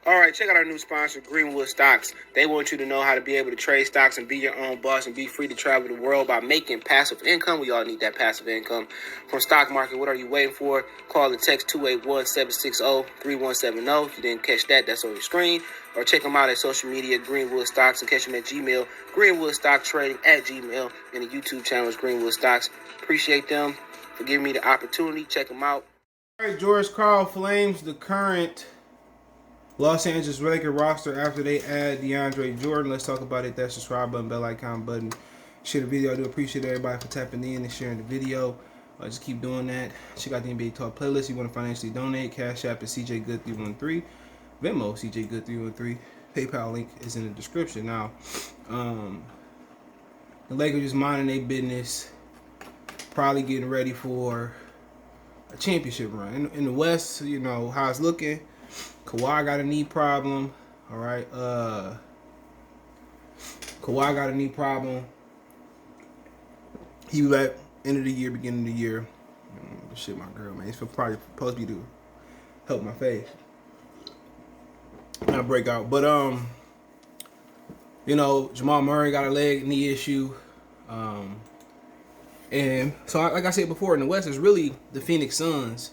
All right, check out our new sponsor, Greenwood Stocks. They want you to know how to be able to trade stocks and be your own boss and be free to travel the world by making passive income. We all need that passive income from stock market. What are you waiting for? Call and text 281-760-3170. If you didn't catch that, that's on your screen. Or check them out at social media, Greenwood Stocks, and catch them at Gmail, greenwoodstocktrading at Gmail, and the YouTube channel is Greenwood Stocks. Appreciate them for giving me the opportunity. Check them out. All right, Karl flames the current Los Angeles Lakers roster after they add DeAndre Jordan. Let's talk about it. That subscribe button, bell icon button. Share the video. I do appreciate everybody for tapping in and sharing the video. Just keep doing that. Check out the NBA Talk playlist. You want to financially donate. Cash App is CJGood313. Venmo, CJGood313. PayPal link is in the description. Now, the Lakers just minding their business. Probably getting ready for a championship run. In the West, you know, how it's looking. Kawhi got a knee problem. All right. Kawhi got a knee problem. He was at end of the year, beginning of the year. Shit, my girl, man. It's probably supposed to be to help my face. Not break out. But you know, Jamal Murray got a knee issue. And so, like I said before, in the West, it's really the Phoenix Suns.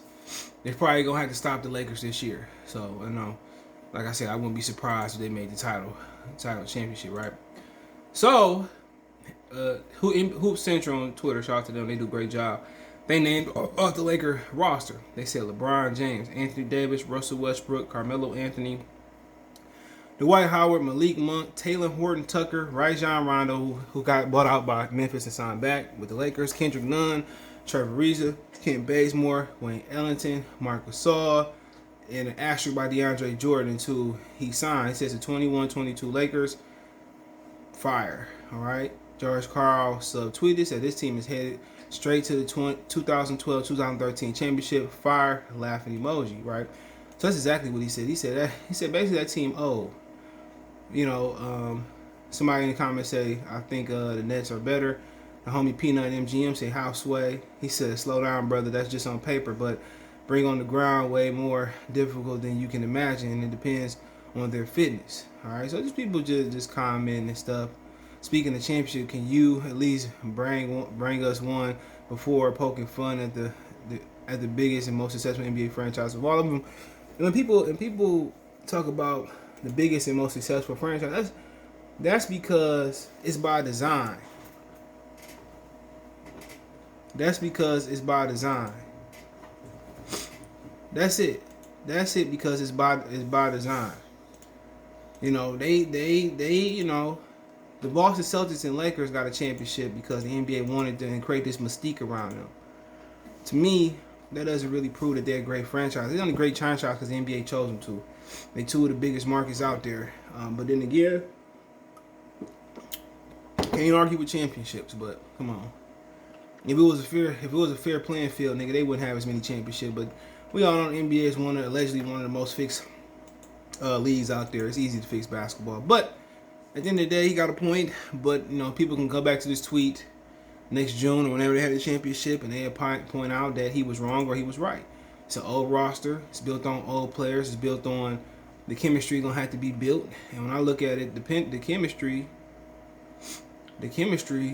They're probably gonna have to stop the Lakers this year. So, you know, like I said, I wouldn't be surprised if they made the title championship, right? So, Hoop Central on Twitter, shout out to them, they do a great job. They named off the Laker roster. They said LeBron James, Anthony Davis, Russell Westbrook, Carmelo Anthony, Dwight Howard, Malik Monk, Taylor Horton Tucker, Rajon Rondo, who got bought out by Memphis and signed back with the Lakers, Kendrick Nunn, Trevor Ariza, Kent Bazemore, Wayne Ellington, Marc Gasol, and an asterisk by DeAndre Jordan, too. He signed. It says the 21-22 Lakers. Fire. All right. Karl subtweeted, said this team is headed straight to the 2012-2013 championship. Fire, laughing emoji, right? So that's exactly what he said. He said basically that team old. You know, somebody in the comments say, I think the Nets are better. The homie Peanut MGM say houseway. He said, slow down, brother. That's just on paper, but bring on the ground way more difficult than you can imagine, and it depends on their fitness. All right, so just people just comment and stuff. Speaking of championship, can you at least bring us one before poking fun at the biggest and most successful NBA franchise of all of them? And when people talk about the biggest and most successful franchise, that's because it's by design. That's because it's by design. That's it. That's it because it's by design. You know, they you know, the Boston Celtics and Lakers got a championship because the NBA wanted to create this mystique around them. To me, that doesn't really prove that they're a great franchise. They're only a great franchise because the NBA chose them to. They two of the biggest markets out there. But then again, can't argue with championships. But come on, if it was a fair playing field, nigga, they wouldn't have as many championships. But we all know the NBA is allegedly one of the most fixed leagues out there. It's easy to fix basketball. But at the end of the day, he got a point. But you know, people can go back to this tweet next June or whenever they had the championship, and they point out that he was wrong or he was right. It's an old roster. It's built on old players. It's built on the chemistry gonna have to be built. And when I look at it, the chemistry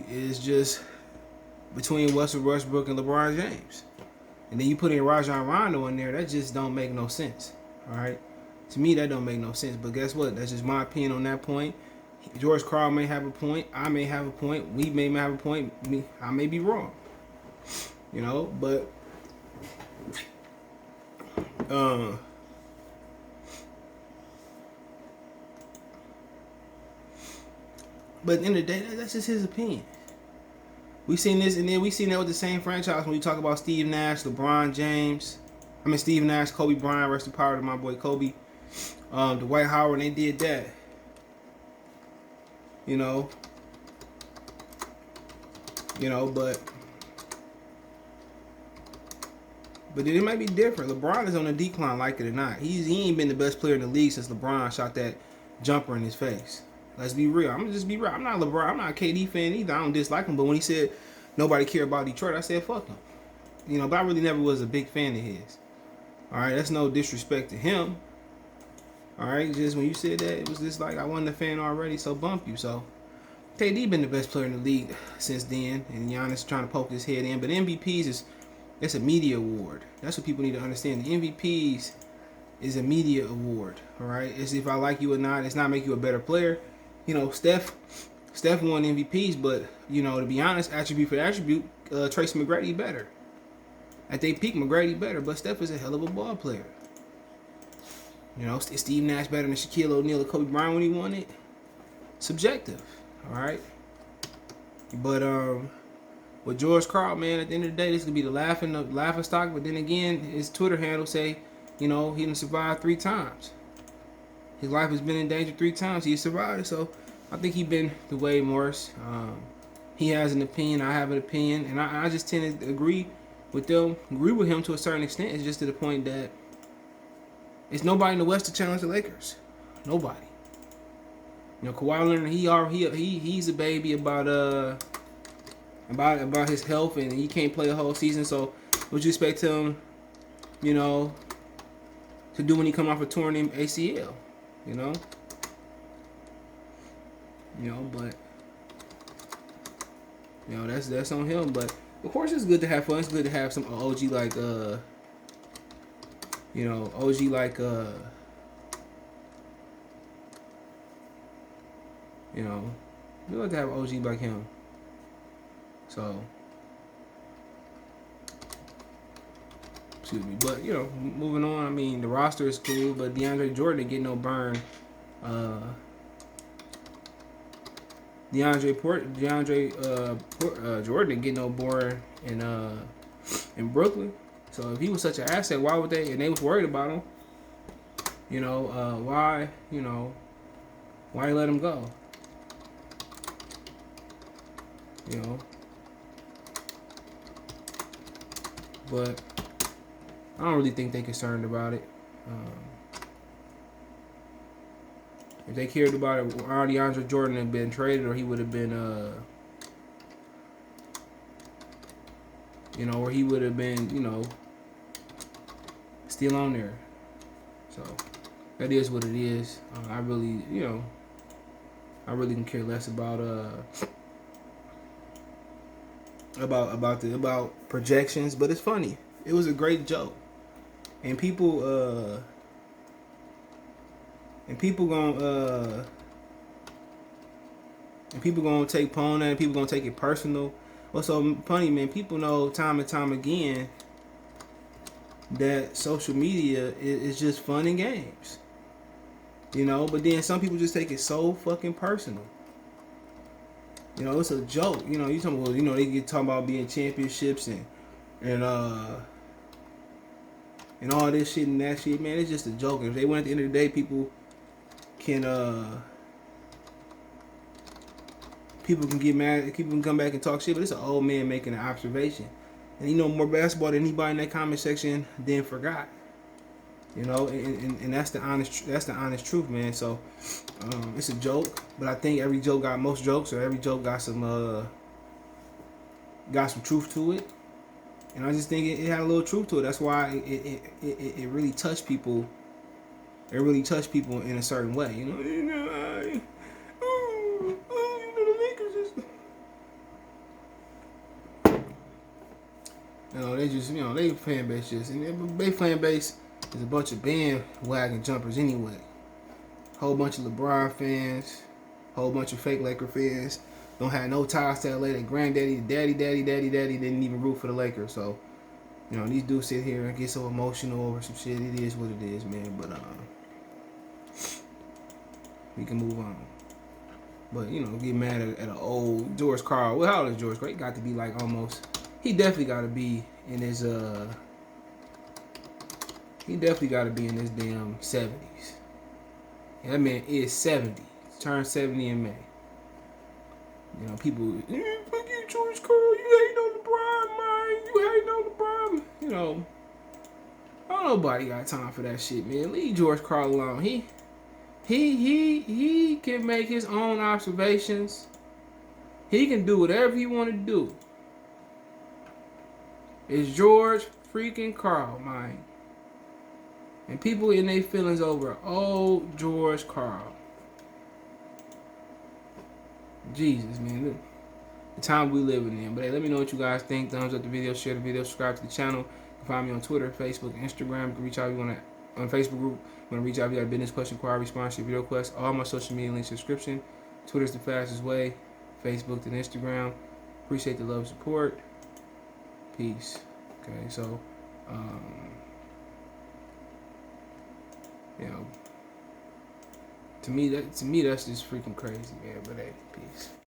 is just between Russell Westbrook and LeBron James. And then you put in Rajon Rondo in there, that just don't make no sense. All right, to me that don't make no sense. But guess what? That's just my opinion on that point. Karl may have a point. I may have a point. We may have a point. I may be wrong. You know, but at the end of the day, that's just his opinion. We seen this, and then we seen that with the same franchise when we talk about Steve Nash, LeBron James. Steve Nash, Kobe Bryant, rest in power to my boy Kobe. Dwight Howard, and they did that. You know, but it might be different. LeBron is on a decline, like it or not. He ain't been the best player in the league since LeBron shot that jumper in his face. Let's be real. I'm gonna just be real. I'm not LeBron. I'm not a KD fan either. I don't dislike him. But when he said nobody cared about Detroit, I said fuck him. You know, but I really never was a big fan of his. All right, that's no disrespect to him. All right, just when you said that, it was just like I wasn't a fan already, so bump you. So KD been the best player in the league since then, and Giannis trying to poke his head in. But MVPs it's a media award. That's what people need to understand. The MVPs is a media award. All right, it's if I like you or not. It's not make you a better player. You know, Steph won MVPs, but you know, to be honest, attribute for attribute, Tracy McGrady better. At their peak, McGrady better, but Steph is a hell of a ball player. You know, is Steve Nash better than Shaquille O'Neal or Kobe Bryant when he won it? Subjective, all right. But with George Karl, man, at the end of the day, this could be the laughing stock. But then again, his Twitter handle say, you know, he done survived 3 times. His life has been in danger 3 times. He survived it, so I think he's been the Wade Morris. He has an opinion. I have an opinion, and I just tend to agree with him to a certain extent. It's just to the point that it's nobody in the West to challenge the Lakers. Nobody. You know, Kawhi Leonard, he's a baby about his health, and he can't play a whole season. So, would you expect him, you know, to do when he come off a torn ACL? You know, but you know that's on him. But of course, it's good to have fun. It's good to have some OG like we like to have OG like him. So, excuse me. But, you know, moving on, I mean, the roster is cool, but DeAndre Jordan didn't get no burn. Jordan didn't get no burn in Brooklyn. So, if he was such an asset, why would they, and they was worried about him, you know, why let him go? You know, but I don't really think they're concerned about it. If they cared about it, DeAndre Jordan had been traded, or he would have been, or he would have been, still on there. So that is what it is. I really can care less about projections, but it's funny. It was a great joke, and people gonna take pawn and people gonna take it personal. What's so funny, man? People know time and time again that social media is just fun and games, But then some people just take it so fucking personal. It's a joke. You talking about, they get talking about being championships and all this shit and that shit, man. It's just a joke. If they win at the end of the day, people can get mad. People can come back and talk shit, but it's an old man making an observation, and he know more basketball than anybody in that comment section then forgot. And that's the honest truth, man. So it's a joke, but I think every joke got most jokes, or every joke got some truth to it. And I just think it had a little truth to it. That's why it really touched people. It really touched people in a certain way, the Lakers is. They just, they fan base just, and they fan base is a bunch of bandwagon jumpers anyway. Whole bunch of LeBron fans, whole bunch of fake Laker fans. Don't have no ties to LA. Their granddaddy, daddy didn't even root for the Lakers. So, these dudes sit here and get so emotional over some shit. It is what it is, man. But we can move on. But get mad at an old George Karl. Well, how old is George Karl? He got to be like almost. He definitely got to be in his He definitely got to be in his damn 70s. Yeah, that man is 70. He turned 70 in May. People, fuck you, George Karl. You hating on LeBron, man. You hating on LeBron. Nobody got time for that shit, man. Leave George Karl alone. He can make his own observations. He can do whatever he want to do. It's George freaking Karl, man. And people in their feelings over old George Karl. Jesus, man. Look, the time we living in. But hey, let me know what you guys think. Thumbs up the video, share the video, subscribe to the channel. You can find me on Twitter, Facebook, Instagram. You can reach out if you want to, on Facebook group. You want to reach out if you got a business question, inquiry, sponsorship, video request. All my social media links, subscription. Twitter's the fastest way. Facebook and Instagram. Appreciate the love and support. Peace. Okay, so, you know, to me that's just freaking crazy, man. But hey, peace.